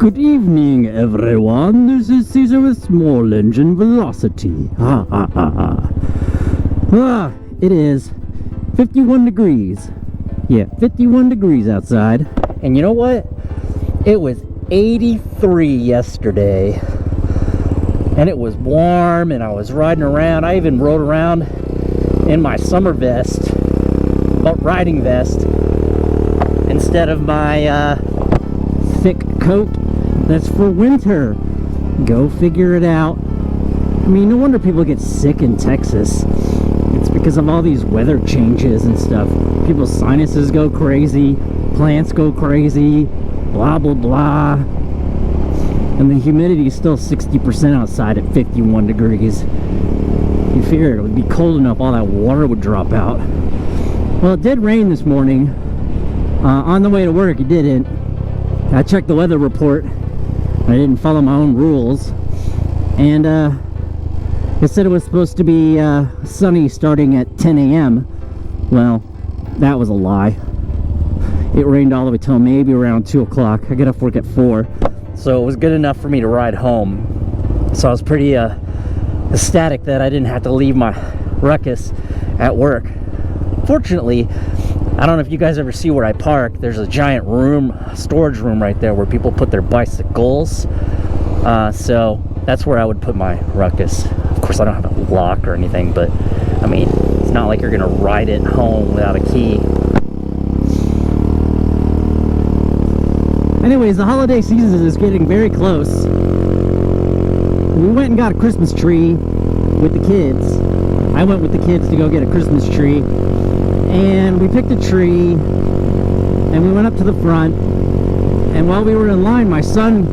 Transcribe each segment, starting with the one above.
Good evening, everyone. This is Caesar with Small Engine Velocity. It is 51 degrees. Yeah, 51 degrees outside. And you know what? It was 83 yesterday. And it was warm, and I was riding around. I even rode around in my summer vest, riding vest, instead of my thick coat that's for winter. Go figure it out. I mean, no wonder people get sick in Texas. It's because of all these weather changes and stuff. People's sinuses go crazy, plants go crazy, blah blah blah. And the humidity is still 60% outside at 51 degrees. You figure it would be cold enough, all that water would drop out. Well, it did rain this morning. On the way to work, it didn't. I checked the weather report. I didn't follow my own rules. And it said it was supposed to be sunny starting at 10 a.m. Well, that was a lie. It rained all the way till maybe around 2 o'clock. I get off work at 4. So it was good enough for me to ride home. So I was pretty ecstatic that I didn't have to leave my ruckus at work. Fortunately, I don't know if you guys ever see where I park. There's a giant room, storage room right there where people put their bicycles. So that's where I would put my ruckus. Of course, I don't have a lock or anything, but I mean, it's not like you're gonna ride it home without a key. Anyways, the holiday season is getting very close. We went and got a Christmas tree with the kids. I went with the kids to go get a Christmas tree. And we picked a tree, and we went up to the front, and while we were in line, my son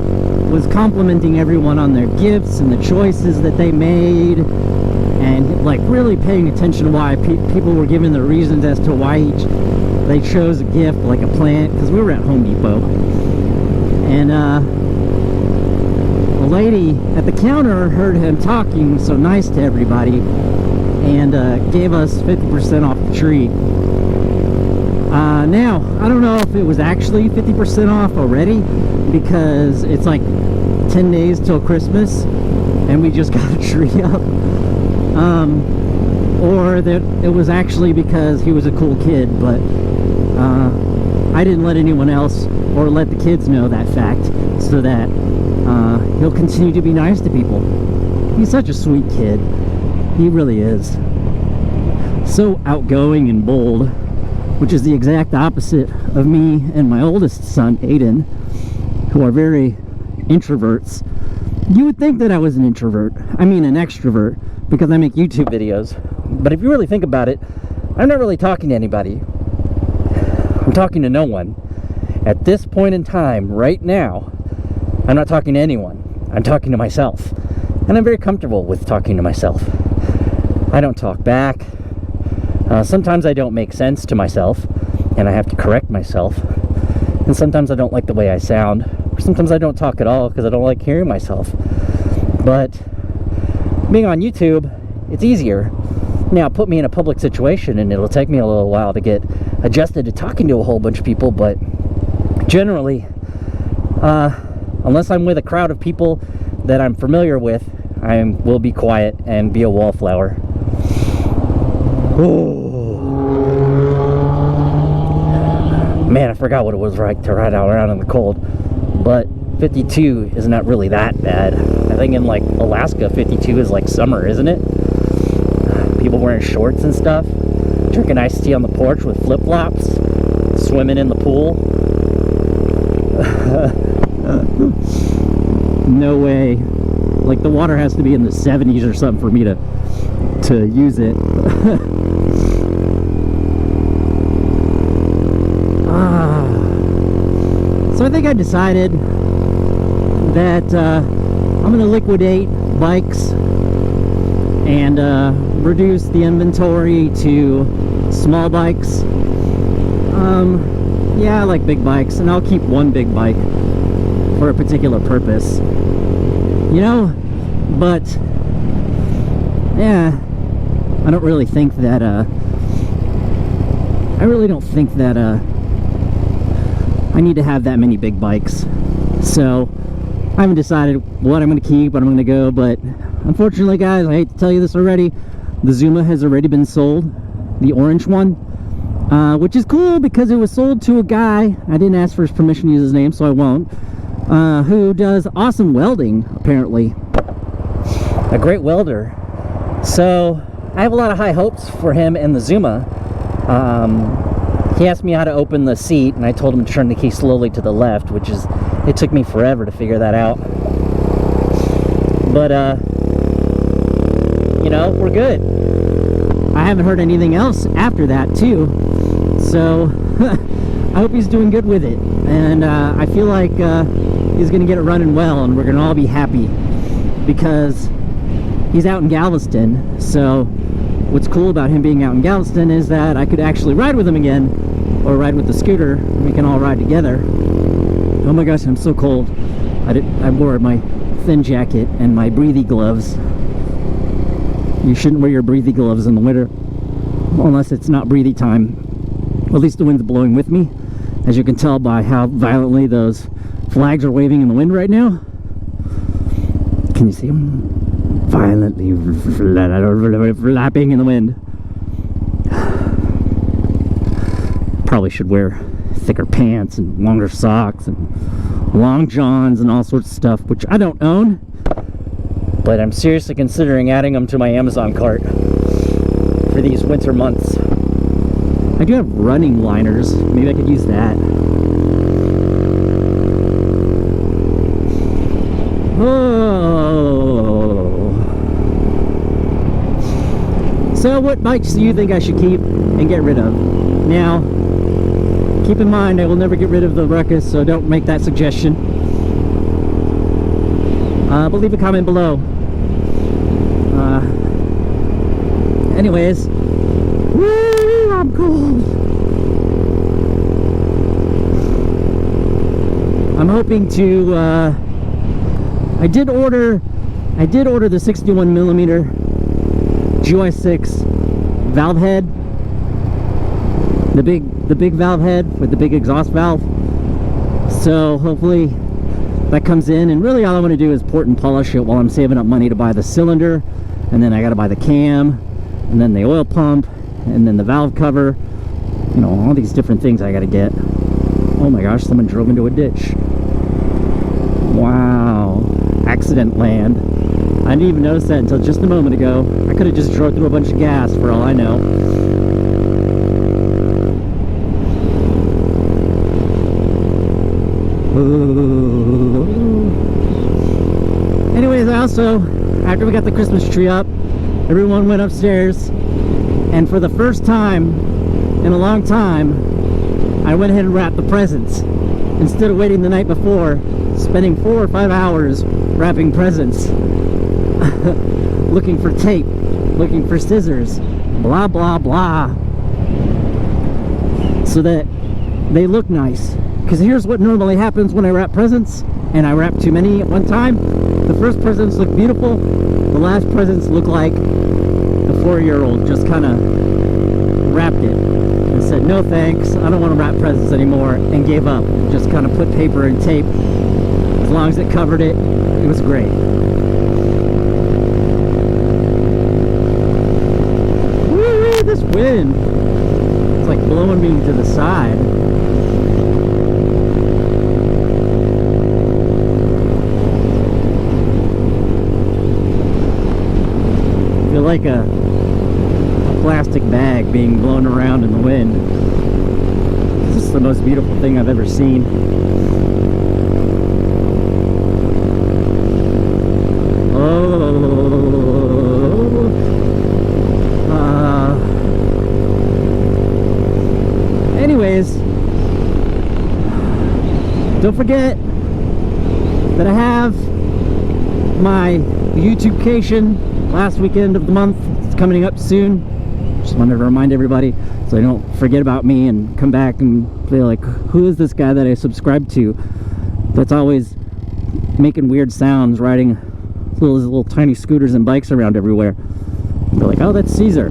was complimenting everyone on their gifts and the choices that they made, and like really paying attention to why people were giving the reasons as to why they chose a gift, like a plant, because we were at Home Depot. And the lady at the counter heard him talking so nice to everybody, and gave us 50% off the tree. Now, I don't know if it was actually 50% off already, because it's like 10 days till Christmas, and we just got a tree up. Or that it was actually because he was a cool kid, but I didn't let anyone else or let the kids know that fact, so that he'll continue to be nice to people. He's such a sweet kid. He really is. So outgoing and bold, which is the exact opposite of me and my oldest son, Aiden, who are very introverts. You would think that I was an introvert. I mean an extrovert, because I make YouTube videos. But if you really think about it, I'm not really talking to anybody. I'm talking to no one. At this point in time, right now, I'm not talking to anyone. I'm talking to myself. And I'm very comfortable with talking to myself. I don't talk back. Sometimes I don't make sense to myself, and I have to correct myself. And sometimes I don't like the way I sound. Or sometimes I don't talk at all because I don't like hearing myself. But being on YouTube, it's easier. Now, put me in a public situation, and it'll take me a little while to get adjusted to talking to a whole bunch of people. But generally, unless I'm with a crowd of people that I'm familiar with, I will be quiet and be a wallflower. Oh. Man, I forgot what it was like to ride out around in the cold. But 52 is not really that bad. I think in like Alaska, 52 is like summer, isn't it? People wearing shorts and stuff, drinking iced tea on the porch with flip-flops, swimming in the pool. No way. Like, the water has to be in the 70s or something for me to use it. So I think I decided that I'm going to liquidate bikes and reduce the inventory to small bikes. Yeah, I like big bikes, and I'll keep one big bike for a particular purpose. You know, but yeah, I don't really think that I need to have that many big bikes. So I haven't decided what I'm going to keep, what I'm going to go, but unfortunately, guys, I hate to tell you this already, the Zuma has already been sold, the orange one, which is cool because it was sold to a guy, I didn't ask for his permission to use his name, so I won't, who does awesome welding, apparently. A great welder. So, I have a lot of high hopes for him and the Zuma. He asked me how to open the seat, and I told him to turn the key slowly to the left, which is, it took me forever to figure that out. But, you know, we're good. I haven't heard anything else after that, too. So, I hope he's doing good with it. And I feel like he's going to get it running well, and we're going to all be happy. Because he's out in Galveston, so what's cool about him being out in Galveston is that I could actually ride with him again, or ride with the scooter, and we can all ride together. Oh my gosh, I'm so cold. I wore my thin jacket and my breathy gloves. You shouldn't wear your breathy gloves in the winter, unless it's not breathy time. At least the wind's blowing with me, as you can tell by how violently those flags are waving in the wind right now. Can you see them? Violently flapping in the wind. Probably should wear thicker pants and longer socks and long johns and all sorts of stuff, which I don't own, but I'm seriously considering adding them to my Amazon cart for these winter months. I do have running liners. Maybe I could use that. So what bikes do you think I should keep and get rid of? Now, keep in mind I will never get rid of the Ruckus, so don't make that suggestion. But leave a comment below. Anyways, woo, I'm cold. I'm hoping to, I did order the 61mm GY6 valve head, the big valve head with the big exhaust valve. So hopefully that comes in, and really all I want to do is port and polish it while I'm saving up money to buy the cylinder, and then I got to buy the cam, and then the oil pump, and then the valve cover, you know, all these different things I got to get. Oh my gosh, someone drove into a ditch. Wow, accident land. I didn't even notice that until just a moment ago. I could have just drove through a bunch of gas for all I know. Anyways, also, after we got the Christmas tree up, everyone went upstairs, and for the first time in a long time, I went ahead and wrapped the presents. Instead of waiting the night before, spending 4 or 5 hours wrapping presents. Looking for tape, looking for scissors, blah blah blah, so that they look nice. Because here's what normally happens when I wrap presents, and I wrap too many at one time. The first presents look beautiful, the last presents look like a 4-year-old just kind of wrapped it and said, no thanks, I don't want to wrap presents anymore, and gave up. Just kind of put paper and tape. As long as it covered it, it was great. This wind, it's like blowing me to the side. I feel like a plastic bag being blown around in the wind. This is the most beautiful thing I've ever seen. Anyways, don't forget that I have my YouTubecation last weekend of the month. It's coming up soon. Just wanted to remind everybody so I don't forget about me and come back and feel like, who is this guy that I subscribe to that's always making weird sounds, riding little tiny scooters and bikes around everywhere? And they're like, oh, that's Caesar.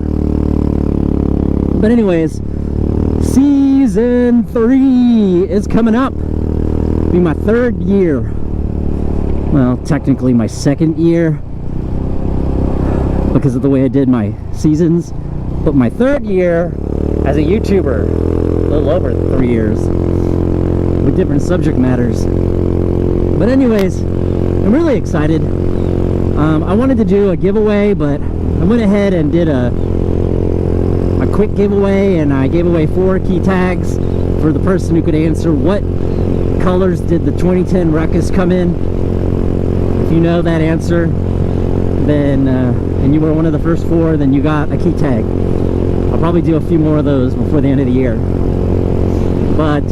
But anyways, Season 3 is coming up. It'll be my 3rd year. well, technically my second year because of the way I did my seasons, but my third year as a YouTuber, a little over 3 years, with different subject matters. But anyways, I'm really excited. I wanted to do a giveaway, but I went ahead and did a quick giveaway, and I gave away 4 key tags for the person who could answer what colors did the 2010 Ruckus come in. If you know that answer, then and you were one of the first 4, then you got a key tag. I'll probably do a few more of those before the end of the year. But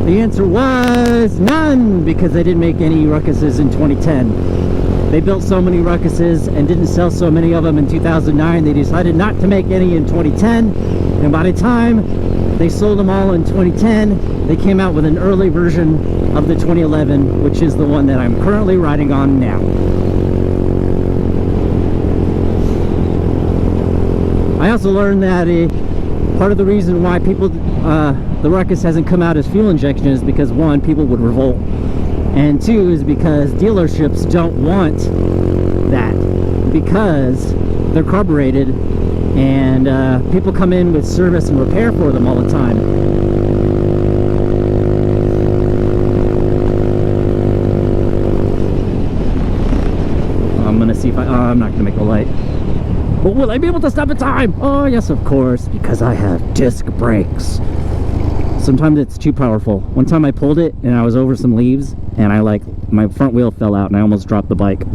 the answer was none, because they didn't make any Ruckuses in 2010. They built so many Ruckuses and didn't sell so many of them in 2009, they decided not to make any in 2010. And by the time they sold them all in 2010, they came out with an early version of the 2011, which is the one that I'm currently riding on now. I also learned that part of the reason why people, the Ruckus hasn't come out as fuel injection is because 1, people would revolt, and 2 is because dealerships don't want that, because they're carbureted and people come in with service and repair for them all the time. I'm gonna see if I'm not gonna make a light. But will I be able to stop in time? Oh, yes, of course, because I have disc brakes. Sometimes it's too powerful. One time I pulled it and I was over some leaves and my front wheel fell out and I almost dropped the bike.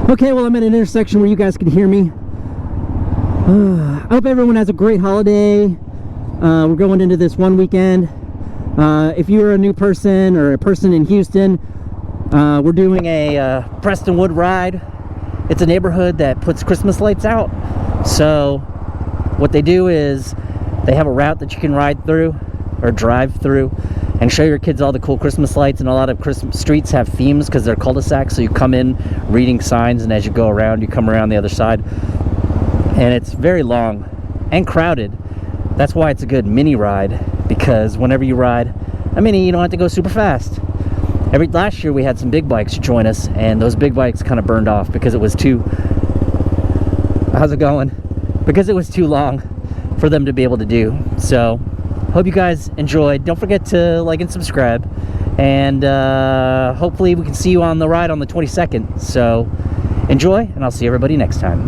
Okay, well, I'm at an intersection where you guys can hear me. I hope everyone has a great holiday. We're going into this one weekend. If you're a new person or a person in Houston, we're doing a Prestonwood ride. It's a neighborhood that puts Christmas lights out. So what they do is they have a route that you can ride through or drive through and show your kids all the cool Christmas lights. And a lot of Christmas streets have themes because they're cul-de-sacs. So you come in reading signs, and as you go around, you come around the other side. And it's very long and crowded. That's why it's a good mini ride, because whenever you ride a mini, you don't have to go super fast. Last year we had some big bikes join us, and those big bikes kind of burned off because it was too, how's it going? Because it was too long for them to be able to do. So hope you guys enjoyed. Don't forget to like and subscribe, and hopefully we can see you on the ride on the 22nd. So enjoy, and I'll see everybody next time.